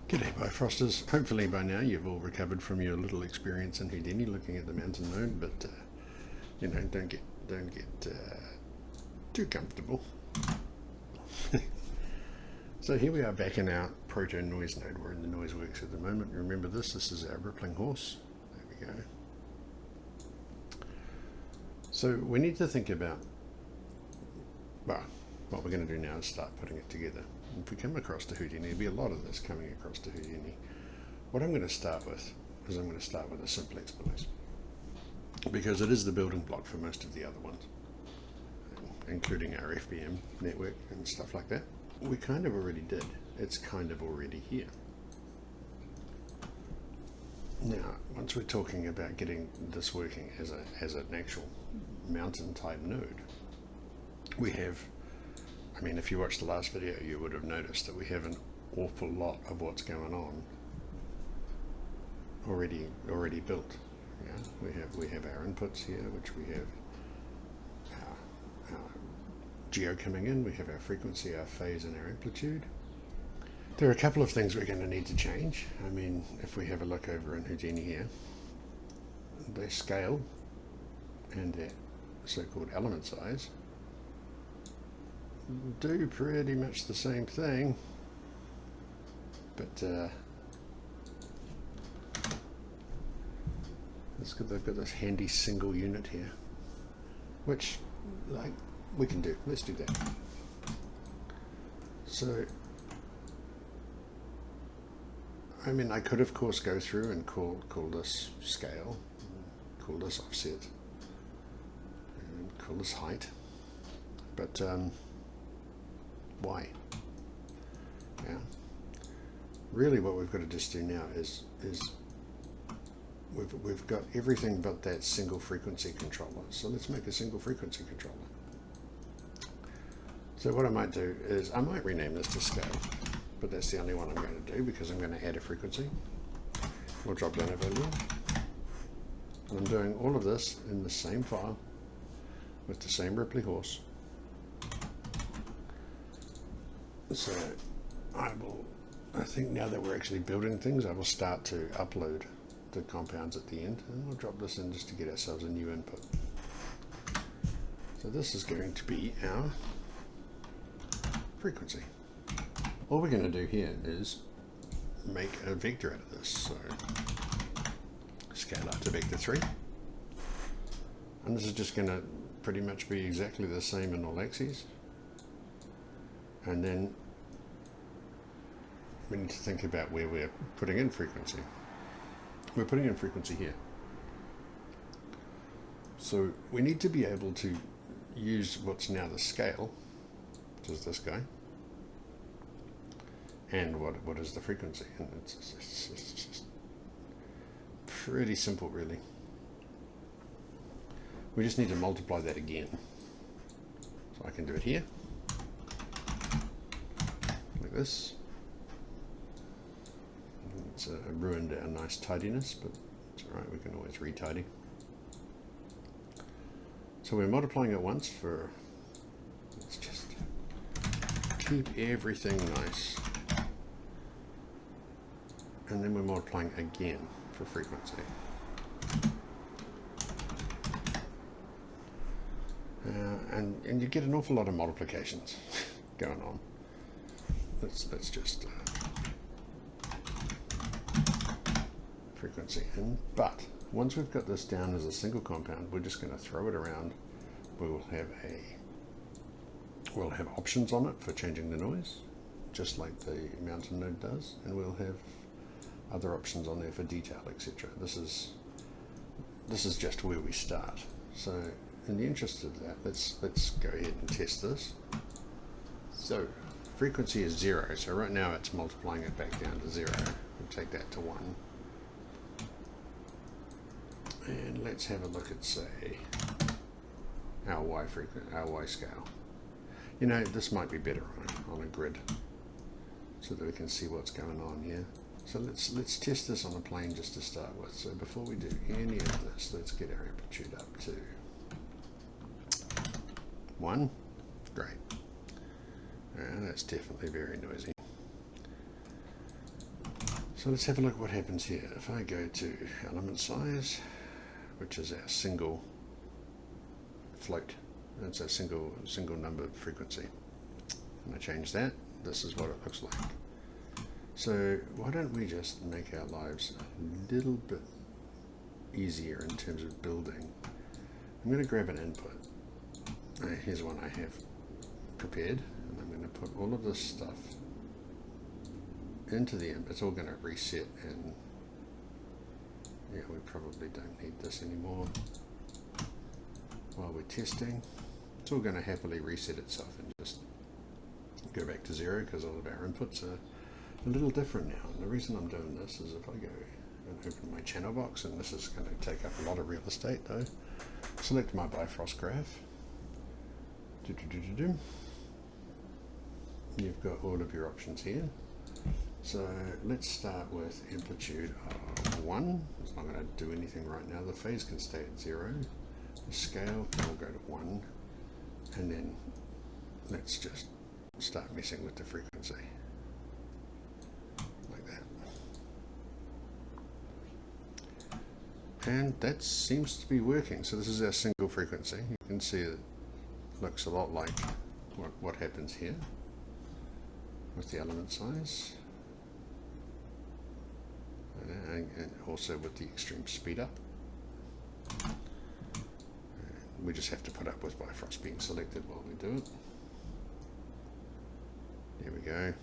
G'day Bifrosters. Hopefully by now you've all recovered from your little experience in Houdini looking at the mountain node, but don't get too comfortable. So here we are back in our proto noise node. We're in the noise works at the moment. Remember this is our rippling horse. There we go. So we need to think about, well, what we're going to do now is start putting it together. If we come across to Houdini, there'll be a lot of this coming across to Houdini. What I'm going to start with is I'm going to start with a simplex place, because it is the building block for most of the other ones, including our FBM network and stuff like that. We kind of already did. It's kind of already here. Now, once we're talking about getting this working as an actual mountain type node, we have, I mean, if you watched the last video, you would have noticed that we have an awful lot of what's going on already built. Yeah, we have our inputs here, which we have our geo coming in, we have our frequency, our phase, and our amplitude. There are a couple of things we're going to need to change. I mean, if we have a look over in Houdini here, their scale and their so-called element size do pretty much the same thing, but they've got this handy single unit here, which we can do. Let's do that. So I mean, I could of course go through and call this scale, call this offset, and call this height, but why? Yeah. Really what we've got to just do now is we've got everything but that single frequency controller. So let's make a single frequency controller. So what I might do is I might rename this to scale, but that's the only one I'm going to do because I'm going to add a frequency. We'll drop down a value. And I'm doing all of this in the same file with the same Ripley horse. So I think now that we're actually building things, I will start to upload the compounds at the end, and we'll drop this in just to get ourselves a new input. So this is going to be our frequency. All we're going to do here is make a vector out of this. So scale up to vector 3. And this is just going to pretty much be exactly the same in all axes. And then we need to think about where we're putting in frequency. We're putting in frequency here. So we need to be able to use what's now the scale, which is this guy, and what is the frequency. And it's just pretty simple, really. We just need to multiply that again. So I can do it here, like this. It's ruined our nice tidiness, but it's alright, we can always retidy. So we're multiplying it once for, let's just keep everything nice. And then we're multiplying again for frequency. And you get an awful lot of multiplications going on. Let's just frequency in, but once we've got this down as a single compound, we're just going to throw it around. We'll have options on it for changing the noise, just like the mountain node does, and we'll have other options on there for detail, etc. This is just where we start. So in the interest of that, let's go ahead and test this. So frequency is 0, so right now it's multiplying it back down to 0. We'll take that to 1. And let's have a look at, say, our Y scale. You know, this might be better on a grid, so that we can see what's going on here. So let's test this on a plane just to start with. So before we do any of this, let's get our amplitude up to 1. Great. That's definitely very noisy. So let's have a look at what happens here. If I go to element size, which is our single float, it's a single number frequency, and I change that, this is what it looks like. So why don't we just make our lives a little bit easier in terms of building. I'm going to grab an input. Here's one I have prepared, and I'm going to put all of this stuff into the input. It's all going to reset, and yeah, we probably don't need this anymore while we're testing. It's all going to happily reset itself and just go back to zero because all of our inputs are a little different now. And the reason I'm doing this is if I go and open my channel box, and this is going to take up a lot of real estate though, select my Bifrost graph. You've got all of your options here. So let's start with amplitude of 1. It's not going to do anything right now. The phase can stay at 0. The scale will go to 1. And then let's just start messing with the frequency. Like that. And that seems to be working. So this is our single frequency. You can see it looks a lot like what happens here with the element size. And also with the extreme speed up. We just have to put up with Bifrost being selected while we do it. There we go.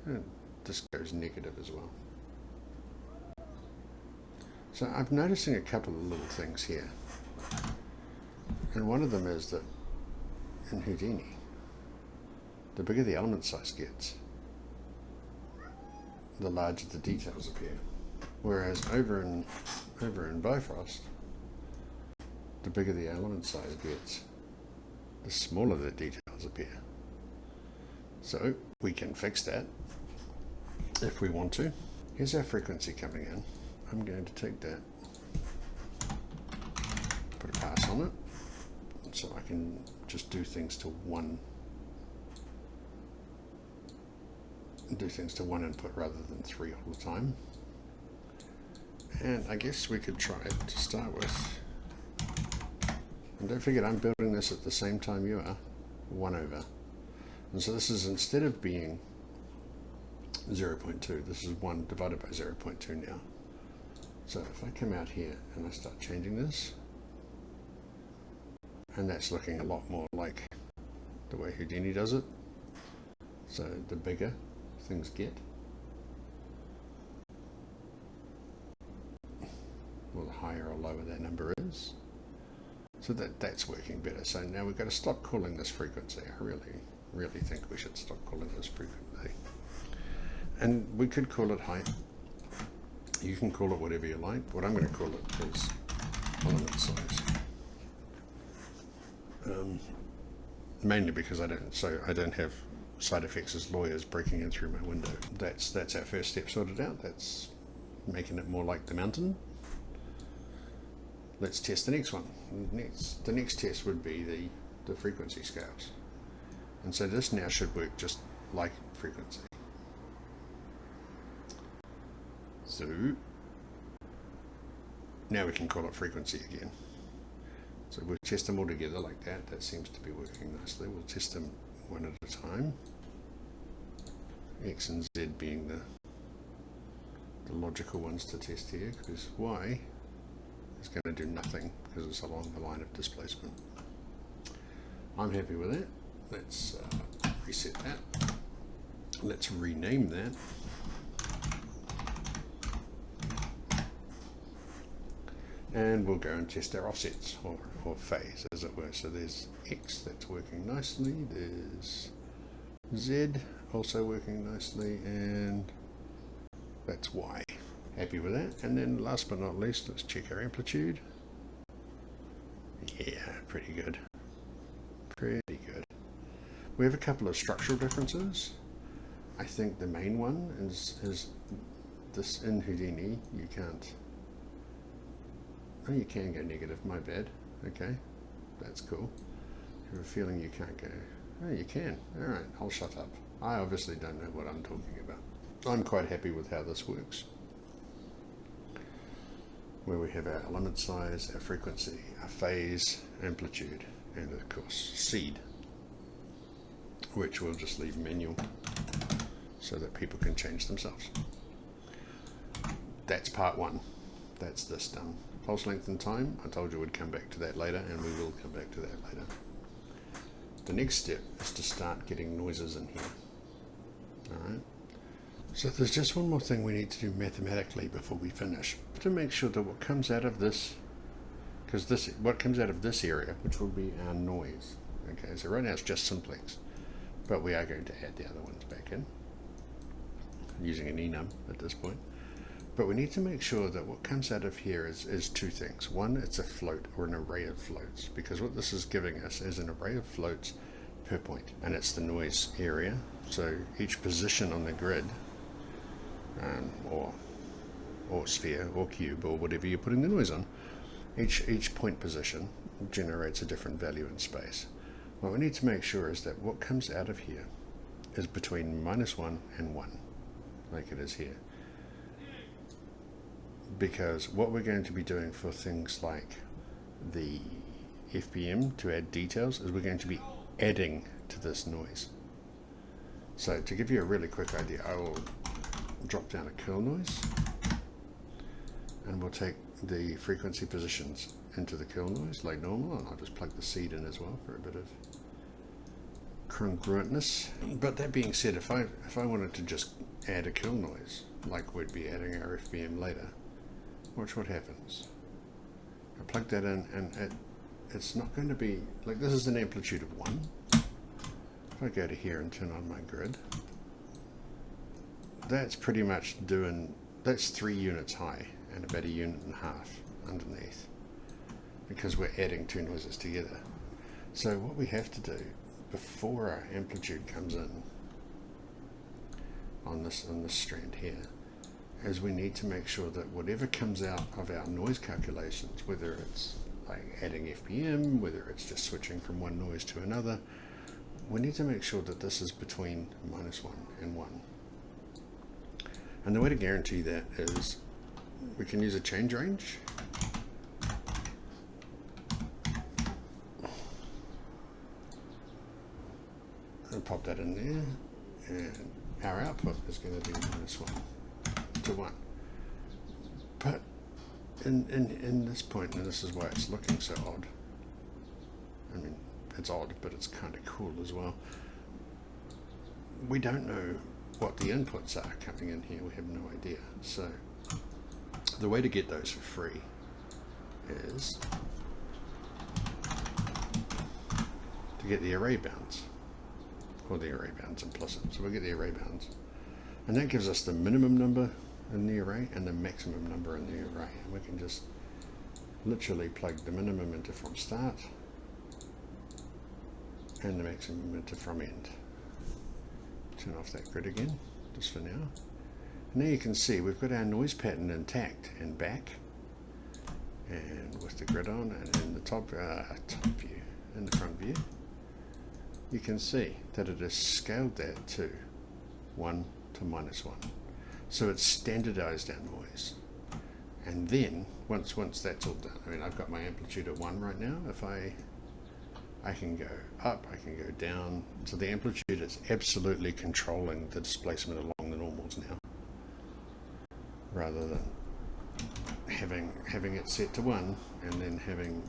And this goes negative as well. So I'm noticing a couple of little things here. And one of them is that in Houdini, the bigger the element size gets, the larger the details appear. Whereas over in Bifrost, the bigger the element size gets, the smaller the details appear. So we can fix that if we want to. Here's our frequency coming in. I'm going to take that, put a pass on it, so I can just do things to one input rather than 3 all the time. And I guess we could try it to start with. And don't forget, I'm building this at the same time you are, 1 over. And so this is, instead of being 0.2, this is 1 divided by 0.2 now. So if I come out here and I start changing this, and that's looking a lot more like the way Houdini does it. So the bigger things get, well, the higher or lower that number is. So that's working better. So now we've got to stop calling this frequency. I really think we should stop calling this frequency. And we could call it height. You can call it whatever you like. What I'm going to call it is element size. Mainly because I don't have side effects as lawyers breaking in through my window. That's our first step sorted out. That's making it more like the mountain. Let's test the next one. The next test would be the frequency scales. And so this now should work just like frequency. So now we can call it frequency again. So we'll test them all together like that. That seems to be working nicely. We'll test them one at a time. X and Z being the logical ones to test here, because Y is going to do nothing because it's along the line of displacement. I'm happy with that. Let's reset that. Let's rename that. And we'll go and test our offsets, or phase as it were. So there's X, that's working nicely. There's Z, also working nicely, and that's Y. Happy with that. And then last but not least, let's check our amplitude. Yeah, pretty good. Pretty good. We have a couple of structural differences. I think the main one is this in Houdini, you can't. Oh, you can go negative, my bad. Okay, that's cool. I have a feeling you can't go. Oh, you can. Alright, I'll shut up. I obviously don't know what I'm talking about. I'm quite happy with how this works, where we have our element size, our frequency, our phase, amplitude, and of course seed, which we'll just leave manual so that people can change themselves. That's part one. That's this done. Pulse length and time, I told you we'd come back to that later, and we will come back to that later. The next step is to start getting noises in here. Alright. So there's just one more thing we need to do mathematically before we finish, to make sure that what comes out of this, because what comes out of this area, which will be our noise. Okay, so right now it's just simplex, but we are going to add the other ones back in, using an enum at this point. But we need to make sure that what comes out of here is two things. One, it's a float or an array of floats, because what this is giving us is an array of floats per point, and it's the noise area. So each position on the grid, or sphere or cube or whatever you're putting the noise on, each point position generates a different value in space. What we need to make sure is that what comes out of here is between -1 and 1, like it is here. Because what we're going to be doing for things like the FBM to add details is we're going to be adding to this noise. So to give you a really quick idea, I will drop down a curl noise, and we'll take the frequency positions into the curl noise like normal, and I'll just plug the seed in as well for a bit of congruentness. But that being said, if I wanted to just add a curl noise like we'd be adding our FBM later, watch what happens. I plug that in, and it's not going to be like this. Is an amplitude of 1. If I go to here and turn on my grid, that's pretty much that's 3 units high and about 1.5 units underneath, because we're adding two noises together. So what we have to do before our amplitude comes in on this strand here is we need to make sure that whatever comes out of our noise calculations, whether it's like adding FBM, whether it's just switching from one noise to another, we need to make sure that this is between -1 and 1. And the way to guarantee that is we can use a change range. And pop that in there, and our output is going to be -1 to 1. But in this point, and this is why it's looking so odd, I mean, it's odd, but it's kind of cool as well. We don't know what the inputs are coming in here. We have no idea. So the way to get those for free is to get the array bounds, or the array bounds implicit. So we'll get the array bounds, and that gives us the minimum number in the array and the maximum number in the array, and we can just literally plug the minimum into from start and the maximum into from end. Turn off that grid again just for now. And now you can see we've got our noise pattern intact and back, and with the grid on, and in the top view, in the front view, you can see that it has scaled that to 1 to -1. So it's standardized our noise. And then once that's all done, I mean, I've got my amplitude at 1 right now. If I can go up, I can go down. So the amplitude is absolutely controlling the displacement along the normals now, rather than having it set to 1 and then having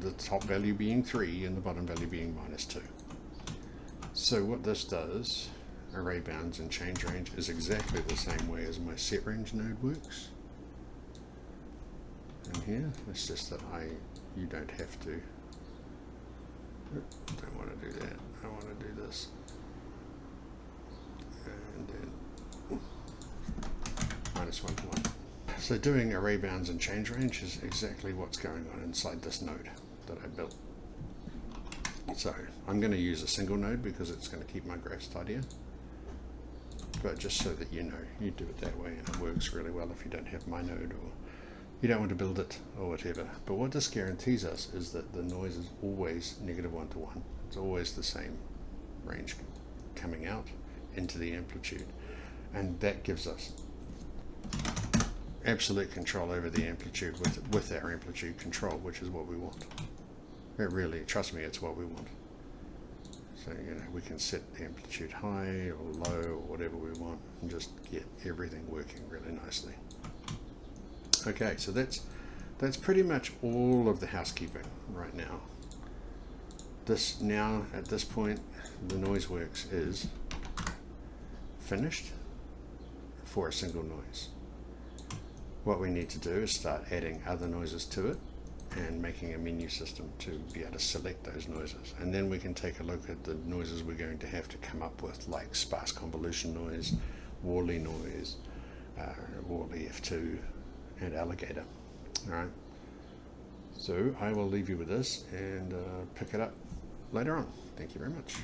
the top value being 3 and the bottom value being -2. So what this does, array bounds and change range, is exactly the same way as my set range node works. And here, it's just that you don't have to. Don't want to do that. I want to do this. And then -1 to 1. So doing array bounds and change range is exactly what's going on inside this node that I built. So I'm going to use a single node because it's going to keep my graphs tidier. But just so that you know, you do it that way, and it works really well if you don't have my node or you don't want to build it or whatever. But what this guarantees us is that the noise is always -1 to 1. It's always the same range coming out, into the amplitude, and that gives us absolute control over the amplitude with our amplitude control, which is what we want. It really, trust me, it's what we want. So, you know, we can set the amplitude high or low or whatever we want and just get everything working really nicely. Okay, so that's pretty much all of the housekeeping right now. Now at this point, the NoiseWorks is finished for a single noise. What we need to do is start adding other noises to it and making a menu system to be able to select those noises. And then we can take a look at the noises we're going to have to come up with, like sparse convolution noise, Worley noise, Worley F2, and alligator. All right. So I will leave you with this and pick it up later on. Thank you very much.